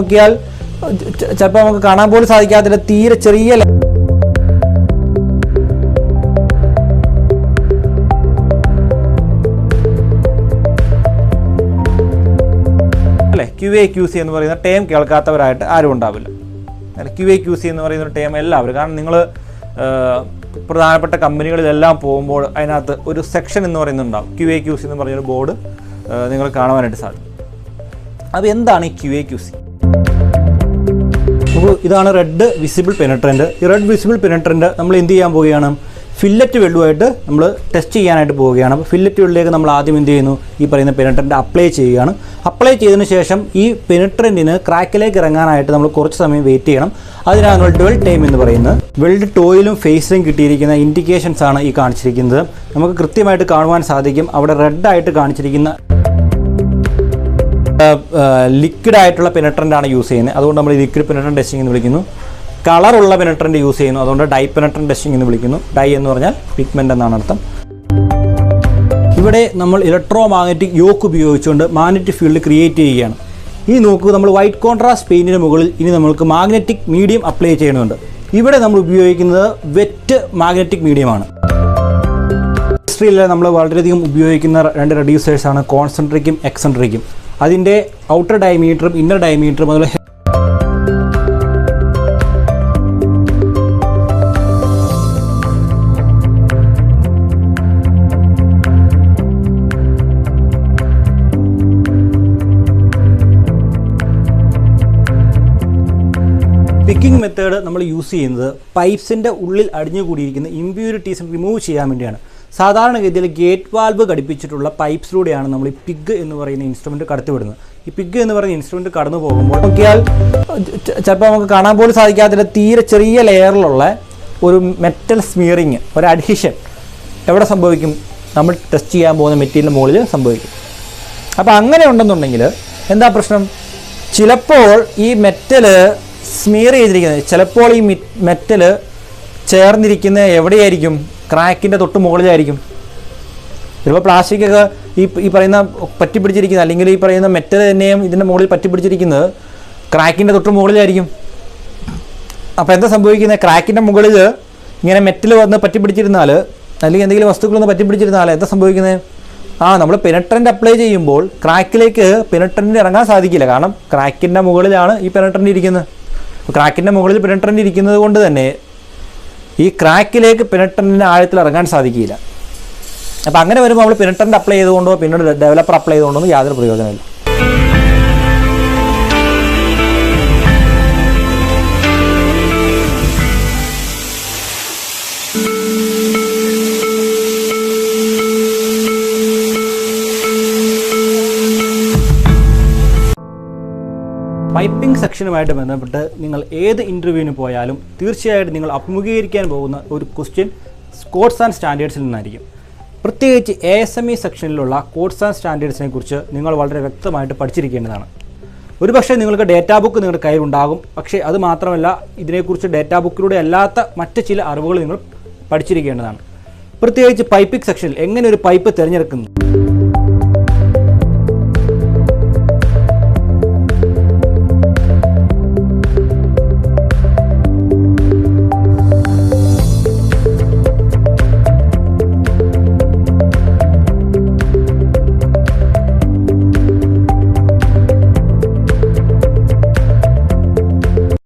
നോക്കിയാൽ ചിലപ്പോൾ നമുക്ക് കാണാൻ പോലും സാധിക്കാത്ത തീരെ ചെറിയ അല്ലേ QA/QC എന്ന് പറയുന്ന ടേം കേൾക്കാത്തവരായിട്ട് ആരും ഉണ്ടാവില്ല. QA/QC എന്ന് പറയുന്ന ഒരു ടേം എല്ലാവരും, കാരണം നിങ്ങൾ പ്രധാനപ്പെട്ട കമ്പനികളിലെല്ലാം പോകുമ്പോൾ അതിനകത്ത് ഒരു സെക്ഷൻ എന്ന് പറയുന്നുണ്ടാവും. QA/QC എന്ന് പറഞ്ഞൊരു ബോർഡ് നിങ്ങൾ കാണുവാനായിട്ട് സാധിക്കും. അത് എന്താണ് ഈ QA/QC? അപ്പോൾ ഇതാണ് റെഡ് വിസിബിൾ പെനട്രൻറ്റ്. ഈ റെഡ് വിസിബിൾ പെനട്രൻറ്റ് നമ്മൾ എന്ത് ചെയ്യാൻ പോവുകയാണ്? ഫില്ലറ്റ് വെള്ളുമായിട്ട് നമ്മൾ ടെസ്റ്റ് ചെയ്യാനായിട്ട് പോവുകയാണ്. അപ്പോൾ ഫില്ലറ്റ് വെള്ളിലേക്ക് നമ്മൾ ആദ്യം എന്ത് ചെയ്യുന്നു? ഈ പറയുന്ന പെനട്രൻറ്റ് അപ്ലൈ ചെയ്യുകയാണ്. അപ്ലൈ ചെയ്തതിന് ശേഷം ഈ പെനട്രൻറ്റിന് ക്രാക്കിലേക്ക് ഇറങ്ങാനായിട്ട് നമ്മൾ കുറച്ച് സമയം വെയിറ്റ് ചെയ്യണം. അതിനാണ് നമ്മൾ ഡ്വൽ ടൈം എന്ന് പറയുന്നത്. വെൽഡ് ടോയിലും ഫേസിലും കിട്ടിയിരിക്കുന്ന ഇൻഡിക്കേഷൻസ് ആണ് ഈ കാണിച്ചിരിക്കുന്നത്. നമുക്ക് കൃത്യമായിട്ട് കാണുവാൻ സാധിക്കും. അവിടെ റെഡായിട്ട് കാണിച്ചിരിക്കുന്ന ലിക്വിഡ് ആയിട്ടുള്ള പെനട്രൻ്റാണ് യൂസ് ചെയ്യുന്നത്. അതുകൊണ്ട് നമ്മൾ ലിക്വിഡ് പെനട്രൻറ്റ് ടെസ്റ്റിംഗ് എന്ന് വിളിക്കുന്നു. കളറുള്ള പെനട്രൻറ്റ് യൂസ് ചെയ്യുന്നു, അതുകൊണ്ട് ഡൈ പെനട്രൻറ്റ് ടെസ്റ്റിംഗ് എന്ന് വിളിക്കുന്നു. ഡൈ എന്ന് പറഞ്ഞാൽ പിഗ്മെൻ്റ് എന്നാണ് അർത്ഥം. ഇവിടെ നമ്മൾ ഇലക്ട്രോ മാഗ്നറ്റിക് യോക്ക് ഉപയോഗിച്ചുകൊണ്ട് മാഗ്നറ്റിക് ഫീൽഡ് ക്രിയേറ്റ് ചെയ്യുകയാണ്. ഇനി നോക്കൂ, നമ്മൾ വൈറ്റ് കോൺട്രാസ്റ്റ് പെയിൻറ്റിന് മുകളിൽ ഇനി നമ്മൾക്ക് മാഗ്നറ്റിക് മീഡിയം അപ്ലൈ ചെയ്യുന്നുണ്ട്. ഇവിടെ നമ്മൾ ഉപയോഗിക്കുന്നത് വെറ്റ് മാഗ്നറ്റിക് മീഡിയമാണ്. ഇൻഡസ്ട്രിയിൽ നമ്മൾ വളരെയധികം ഉപയോഗിക്കുന്ന രണ്ട് റെഡ്യൂസേഴ്സാണ് കോൺസെൻട്രിക്കും എക്സെൻട്രിക്കും. അതിൻ്റെ ഔട്ടർ ഡയമീറ്ററും ഇന്നർ ഡയമീറ്ററും അതുപോലെ പിക്കിംഗ് മെത്തേഡ് നമ്മൾ യൂസ് ചെയ്യുന്നത് പൈപ്സിൻ്റെ ഉള്ളിൽ അടിഞ്ഞുകൂടിയിരിക്കുന്ന ഇമ്പ്യൂരിറ്റീസ് റിമൂവ് ചെയ്യാൻ വേണ്ടിയാണ്. സാധാരണഗതിയിൽ ഗേറ്റ് വാൽവ് ഘടിപ്പിച്ചിട്ടുള്ള പൈപ്സിലൂടെയാണ് നമ്മൾ ഈ പിഗ് എന്ന് പറയുന്ന ഇൻസ്ട്രുമെൻറ്റ് കടത്തിവിടുന്നത്. ഈ പിഗ് എന്ന് പറയുന്ന ഇൻസ്ട്രുമെൻറ്റ് കടന്നു പോകുമ്പോൾ നോക്കിയാൽ ചിലപ്പോൾ നമുക്ക് കാണാൻ പോലും സാധിക്കാത്ത തീരെ ചെറിയ ലെയറിലുള്ള ഒരു മെറ്റൽ സ്മിയറിങ്, ഒരു അഡ്ഹീഷൻ എവിടെ സംഭവിക്കും? നമ്മൾ ടെസ്റ്റ് ചെയ്യാൻ പോകുന്ന മെറ്റീരിയലിന് മുകളിൽ സംഭവിക്കും. അപ്പോൾ അങ്ങനെ ഉണ്ടെന്നുണ്ടെങ്കിൽ എന്താ പ്രശ്നം? ചിലപ്പോൾ ഈ മെറ്റൽ സ്മിയർ ചെയ്തിരിക്കുന്നത്, ചിലപ്പോൾ ഈ മെറ്റൽ ചേർന്നിരിക്കുന്നത് എവിടെയായിരിക്കും? ക്രാക്കിൻ്റെ തൊട്ട് മുകളിലായിരിക്കും. ചിലപ്പോൾ പ്ലാസ്റ്റിക്കൊക്കെ ഈ പറയുന്ന പറ്റിപ്പിടിച്ചിരിക്കുന്നത്, അല്ലെങ്കിൽ ഈ പറയുന്ന മെറ്റൽ തന്നെയും ഇതിൻ്റെ മുകളിൽ പറ്റിപ്പിടിച്ചിരിക്കുന്നത് ക്രാക്കിൻ്റെ തൊട്ട് മുകളിലായിരിക്കും. അപ്പോൾ എന്താ സംഭവിക്കുന്നത്? ക്രാക്കിൻ്റെ മുകളിൽ ഇങ്ങനെ മെറ്റൽ വന്ന് പറ്റിപ്പിടിച്ചിരുന്നാൽ, അല്ലെങ്കിൽ എന്തെങ്കിലും വസ്തുക്കളൊന്ന് പറ്റിപ്പിടിച്ചിരുന്നാൽ എന്താ സംഭവിക്കുന്നത്? നമ്മൾ പെനട്രൻറ്റ് അപ്ലൈ ചെയ്യുമ്പോൾ ക്രാക്കിലേക്ക് പെനട്രൻറ്റ് ഇറങ്ങാൻ സാധിക്കില്ല. കാരണം ക്രാക്കിൻ്റെ മുകളിലാണ് ഈ പെനട്രൻറ്റ് ഇരിക്കുന്നത്. ക്രാക്കിൻ്റെ മുകളിൽ പെനട്രൻറ്റ് ഇരിക്കുന്നത് കൊണ്ട് തന്നെ ഈ ക്രാക്കിലേക്ക് പെനട്രൻറ്റിൻ്റെ ആഴത്തിൽ ഇറങ്ങാൻ സാധിക്കില്ല. അപ്പോൾ അങ്ങനെ വരുമ്പോൾ നമ്മൾ പെനട്രൻറ്റ് അപ്ലൈ ചെയ്തുകൊണ്ടോ പിന്നീട് ഡെവലപ്പർ അപ്ലൈ ചെയ്തുകൊണ്ടോ യാതൊരു പ്രയോജനമില്ല. പൈപ്പിംഗ് സെക്ഷനുമായിട്ട് ബന്ധപ്പെട്ട് നിങ്ങൾ ഏത് ഇൻ്റർവ്യൂവിന് പോയാലും തീർച്ചയായിട്ടും നിങ്ങൾ അഭിമുഖീകരിക്കാൻ പോകുന്ന ഒരു ക്വസ്റ്റ്യൻ കോഡ്സ് ആൻഡ് സ്റ്റാൻഡേർഡ്സിൽ നിന്നായിരിക്കും. പ്രത്യേകിച്ച് ASME സെക്ഷനിലുള്ള കോഡ്സ് ആൻഡ് സ്റ്റാൻഡേർഡ്സിനെ കുറിച്ച് നിങ്ങൾ വളരെ വ്യക്തമായിട്ട് പഠിച്ചിരിക്കേണ്ടതാണ്. ഒരുപക്ഷെ നിങ്ങൾക്ക് ഡേറ്റാ ബുക്ക് നിങ്ങളുടെ കയ്യിലുണ്ടാകും, പക്ഷേ അത് മാത്രമല്ല, ഇതിനെക്കുറിച്ച് ഡേറ്റാ ബുക്കിലൂടെ അല്ലാത്ത മറ്റ് ചില അറിവുകൾ നിങ്ങൾ പഠിച്ചിരിക്കേണ്ടതാണ്. പ്രത്യേകിച്ച് പൈപ്പിംഗ് സെക്ഷനിൽ എങ്ങനെ ഒരു പൈപ്പ് തിരഞ്ഞെടുക്കുന്നു,